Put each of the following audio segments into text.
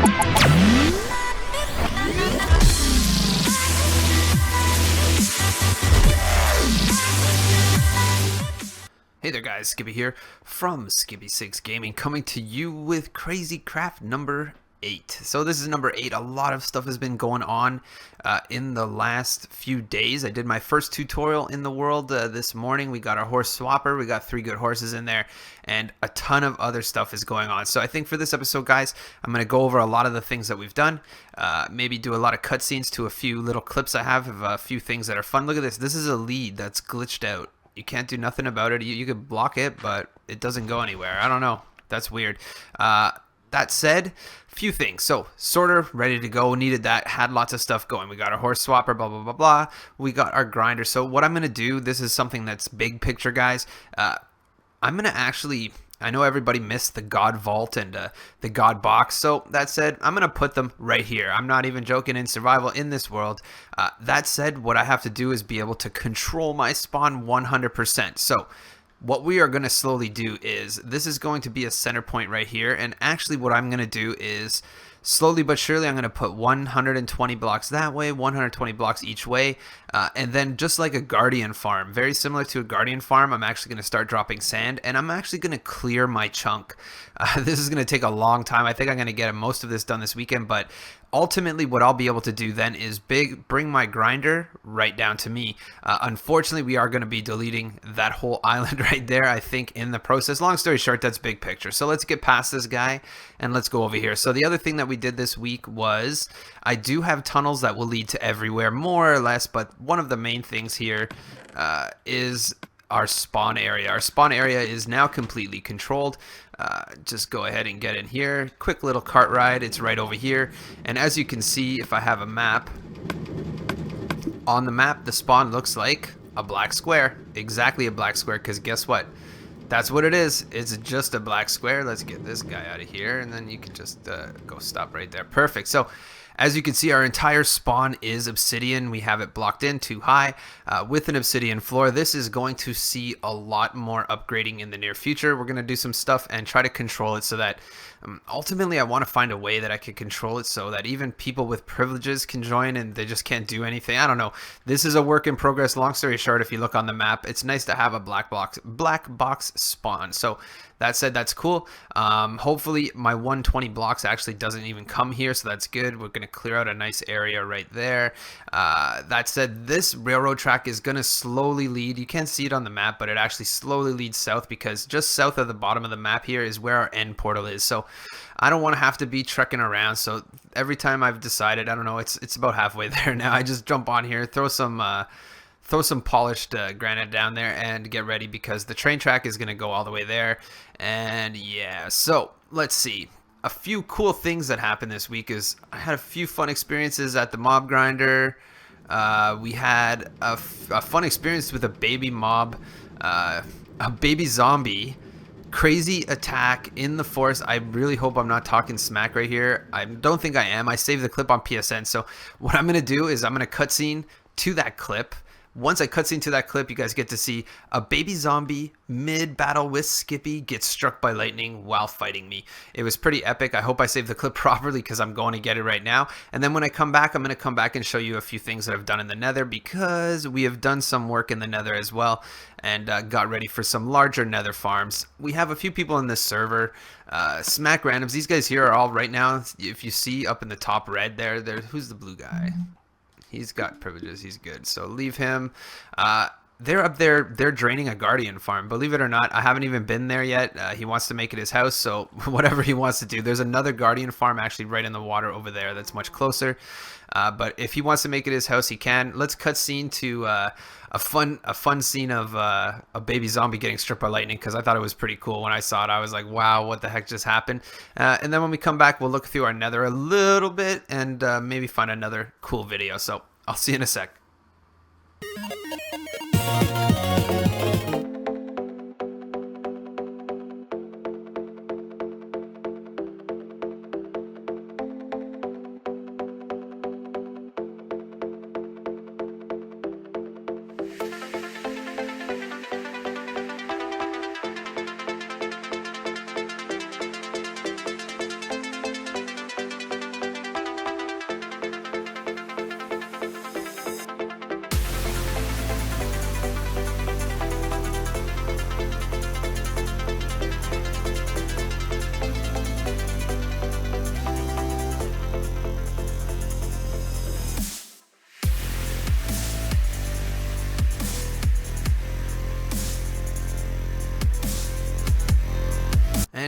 Hey there guys, Skippy here from Skippy6 Gaming, coming to you with Crazy Craft number 8. So this is number 8. A lot of stuff has been going on in the last few days. I did my first tutorial in the world this morning. We got our horse swapper, we got 3 good horses in there, and a ton of other stuff is going on. So I think for this episode, guys, I'm going to go over a lot of the things that we've done, maybe do a lot of cutscenes to a few little clips I have of a few things that are fun. Look at this. This is a lead that's glitched out. You can't do nothing about it. You could block it, but it doesn't go anywhere. I don't know. That's weird. That said, few things. So, sorter, ready to go. Needed that. Had lots of stuff going. We got our horse swapper, blah, blah, blah, blah. We got our grinder. So, what I'm going to do, this is something that's big picture, guys. I'm going to actually... I know everybody missed the God Vault and the God Box, so that said, I'm going to put them right here. I'm not even joking, in survival in this world. That said, what I have to do is be able to control my spawn 100%. So what we are going to slowly do is, this is going to be a center point right here, and actually what I'm going to do is, slowly but surely, I'm going to put 120 blocks that way, 120 blocks each way, and then just like a Guardian farm, very similar to a Guardian farm, I'm actually going to start dropping sand, and I'm actually going to clear my chunk. This is going to take a long time. I think I'm going to get most of this done this weekend, but ultimately what I'll be able to do then is bring my grinder right down to me. Unfortunately, we are going to be deleting that whole island right there, I think, in the process. Long story short, that's big picture. So let's get past this guy and let's go over here. So the other thing that we did this week was, I do have tunnels that will lead to everywhere more or less, but one of the main things here is our spawn area. Our spawn area is now completely controlled. Just go ahead and get in here. Quick little cart ride. It's right over here. And as you can see, if I have a map, on the map, the spawn looks like a black square. Exactly a black square, because guess what? That's what it is. It's just a black square. Let's get this guy out of here, and then you can just go stop right there. Perfect. So as you can see, our entire spawn is obsidian. We have it blocked in too high with an obsidian floor. This is going to see a lot more upgrading in the near future. We're going to do some stuff and try to control it so that ultimately I want to find a way that I can control it so that even people with privileges can join and they just can't do anything. I don't know. This is a work in progress. Long story short, if you look on the map, it's nice to have a black box spawn. So that said, that's cool. Hopefully my 120 blocks actually doesn't even come here, so that's good. We're going to clear out a nice area right there. That said, this railroad track is going to slowly lead. You can't see it on the map, but it actually slowly leads south, because just south of the bottom of the map here is where our end portal is. So I don't want to have to be trekking around. So every time I've decided, I don't know, it's about halfway there now. I just jump on here, throw some polished granite down there and get ready, because the train track is going to go all the way there. And yeah, so let's see. A few cool things that happened this week is I had a few fun experiences at the mob grinder. We had a fun experience with a baby mob, a baby zombie. Crazy attack in the forest. I really hope I'm not talking smack right here. I don't think I am. I saved the clip on PSN. So what I'm going to do is I'm going to cutscene to that clip. Once I cutscene to that clip, you guys get to see a baby zombie mid-battle with Skippy get struck by lightning while fighting me. It was pretty epic. I hope I saved the clip properly, because I'm going to get it right now. And then when I come back, I'm going to come back and show you a few things that I've done in the nether, because we have done some work in the nether as well, and got ready for some larger nether farms. We have a few people in this server. Smack randoms. These guys here are all right now, if you see up in the top red there, who's the blue guy? He's got privileges. He's good. So leave him. They're up there. They're draining a Guardian farm. Believe it or not, I haven't even been there yet. He wants to make it his house. So whatever he wants to do. There's another Guardian farm actually right in the water over there that's much closer. But if he wants to make it his house, he can. Let's cut scene to a fun scene of a baby zombie getting struck by lightning, because I thought it was pretty cool. When I saw it, I was like, wow, what the heck just happened? And then when we come back, we'll look through our nether a little bit and maybe find another cool video. So I'll see you in a sec.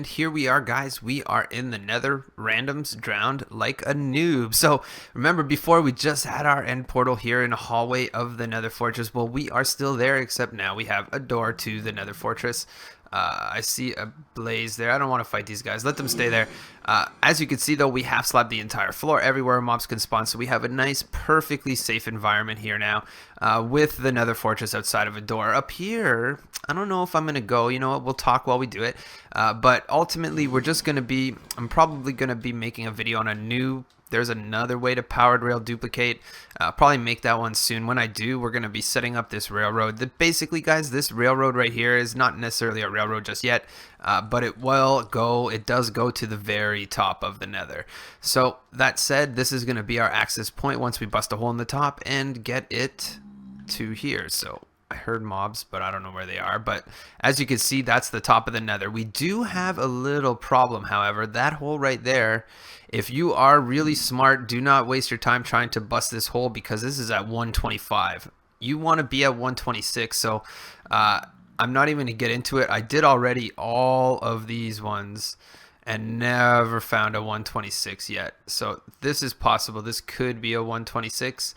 And here we are, guys. We are in the nether, randoms drowned like a noob. So remember, before we just had our end portal here in a hallway of the nether fortress. Well, we are still there, except now we have a door to the nether fortress. I see a blaze there. I don't want to fight these guys. Let them stay there. As you can see, though, we have slabbed the entire floor everywhere mobs can spawn. So we have a nice, perfectly safe environment here now with the nether fortress outside of a door. Up here, I don't know if I'm going to go. You know what? We'll talk while we do it. But ultimately, we're just going to be, I'm probably going to be making a video on a new, there's another way to powered rail duplicate. Probably make that one soon. When I do, we're going to be setting up this railroad. Basically, guys, this railroad right here is not necessarily a railroad just yet, but it does go to the very top of the nether. So that said, this is going to be our access point once we bust a hole in the top and get it to here. So I heard mobs, but I don't know where they are. But as you can see, that's the top of the nether. We do have a little problem, however. That hole right there, if you are really smart, do not waste your time trying to bust this hole because this is at 125. You want to be at 126. So I'm not even going to get into it. I did already all of these ones and never found a 126 yet. So this is possible. This could be a 126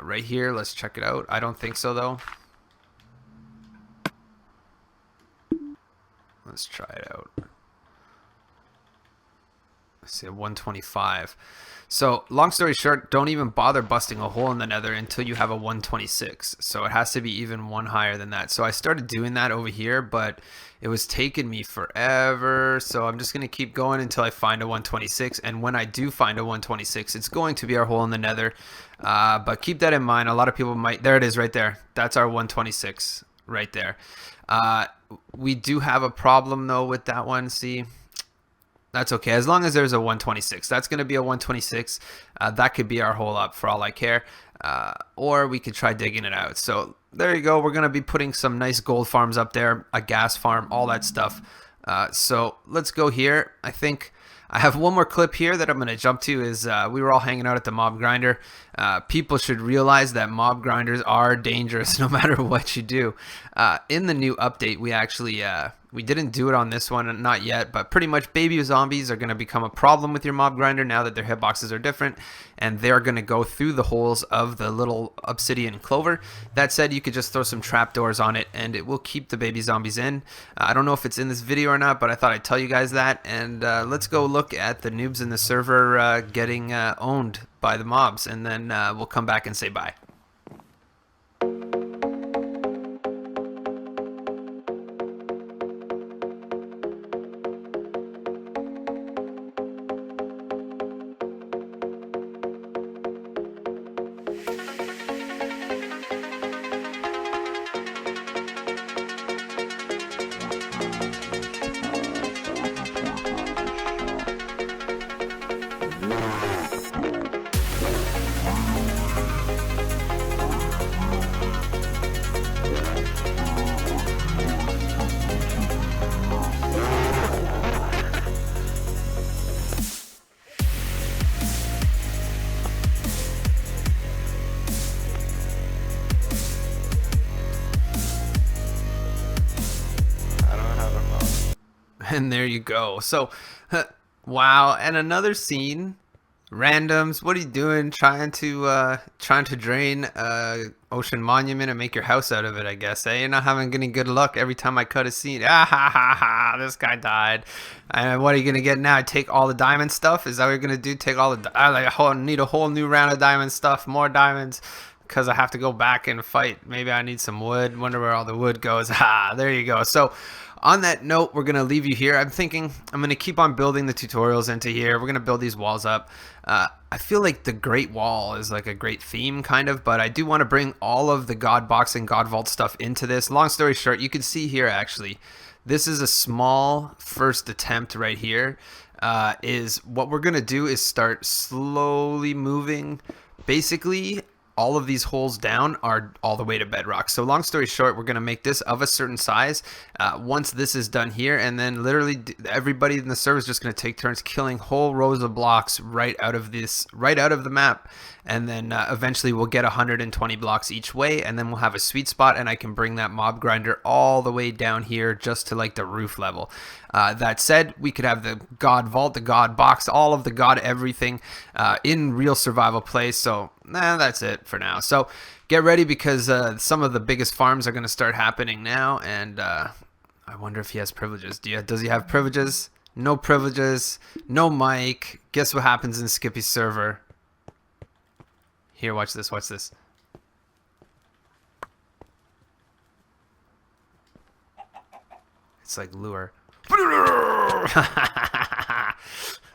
right here. Let's check it out. I don't think so, though. Let's try it out. Let's see, 125. So long story short, don't even bother busting a hole in the nether until you have a 126. So it has to be even one higher than that. So I started doing that over here, but it was taking me forever. So I'm just going to keep going until I find a 126. And when I do find a 126, it's going to be our hole in the nether. But keep that in mind. A lot of people might, there it is right there. That's our 126 right there. We do have a problem though with that one. See, that's okay as long as there's a 126. That's going to be a 126. That could be our hole up for all I care, or we could try digging it out. So there you go. We're going to be putting some nice gold farms up there, a gas farm, all that stuff. So let's go here. I think I have one more clip here that I'm going to jump to. Is we were all hanging out at the mob grinder. People should realize that mob grinders are dangerous no matter what you do. In the new update, we actually we didn't do it on this one, not yet, but pretty much baby zombies are going to become a problem with your mob grinder now that their hitboxes are different, and they're going to go through the holes of the little obsidian clover. That said, you could just throw some trapdoors on it, and it will keep the baby zombies in. I don't know if it's in this video or not, but I thought I'd tell you guys that, and let's go look at the noobs in the server getting owned by the mobs, and then we'll come back and say bye. And there you go. So wow. And another scene, randoms, what are you doing? Trying to drain ocean monument and make your house out of it, I guess. You're not having any good luck every time I cut a scene. Ah ha ha ha, this guy died. And what are you gonna get now? Take all the diamond stuff? Is that what you're gonna do? Take all the I need a whole new round of diamond stuff, more diamonds, because I have to go back and fight. Maybe I need some wood. Wonder where all the wood goes. Ah, there you go. So on that note, we're going to leave you here. I'm thinking I'm going to keep on building the tutorials into here. We're going to build these walls up. I feel like the Great Wall is like a great theme, kind of, but I do want to bring all of the God Box and God Vault stuff into this. Long story short, you can see here, actually, this is a small first attempt right here. Is what we're going to do is start slowly moving. Basically, all of these holes down are all the way to bedrock. So long story short, we're going to make this of a certain size once this is done here, and then literally everybody in the server is just going to take turns killing whole rows of blocks right out of the map, and then eventually we'll get 120 blocks each way, and then we'll have a sweet spot, and I can bring that mob grinder all the way down here just to like the roof level. That said, we could have the god vault, the god box, all of the god everything in real survival play. So that's it for now. So get ready, because some of the biggest farms are going to start happening now, and I wonder if he has privileges. Does he have privileges? No privileges, no mic. Guess what happens in Skippy's server? Here, watch this, watch this. It's like lure.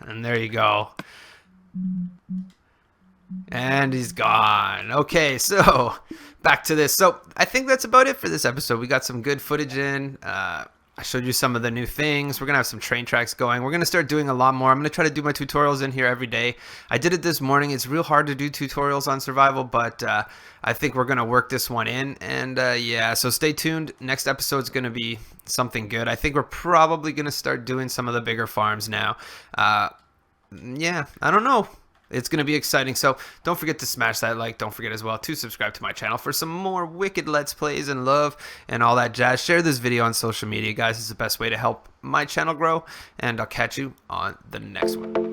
And there you go. And he's gone. Okay, so back to this. So I think that's about it for this episode. We got some good footage in. I showed you some of the new things. We're going to have some train tracks going. We're going to start doing a lot more. I'm going to try to do my tutorials in here every day. I did it this morning. It's real hard to do tutorials on survival, but I think we're going to work this one in. And yeah, so stay tuned. Next episode's going to be something good. I think we're probably going to start doing some of the bigger farms now. Yeah, I don't know. It's going to be exciting. So don't forget to smash that like. Don't forget as well to subscribe to my channel for some more wicked Let's Plays and love and all that jazz. Share this video on social media, guys. It's the best way to help my channel grow. And I'll catch you on the next one.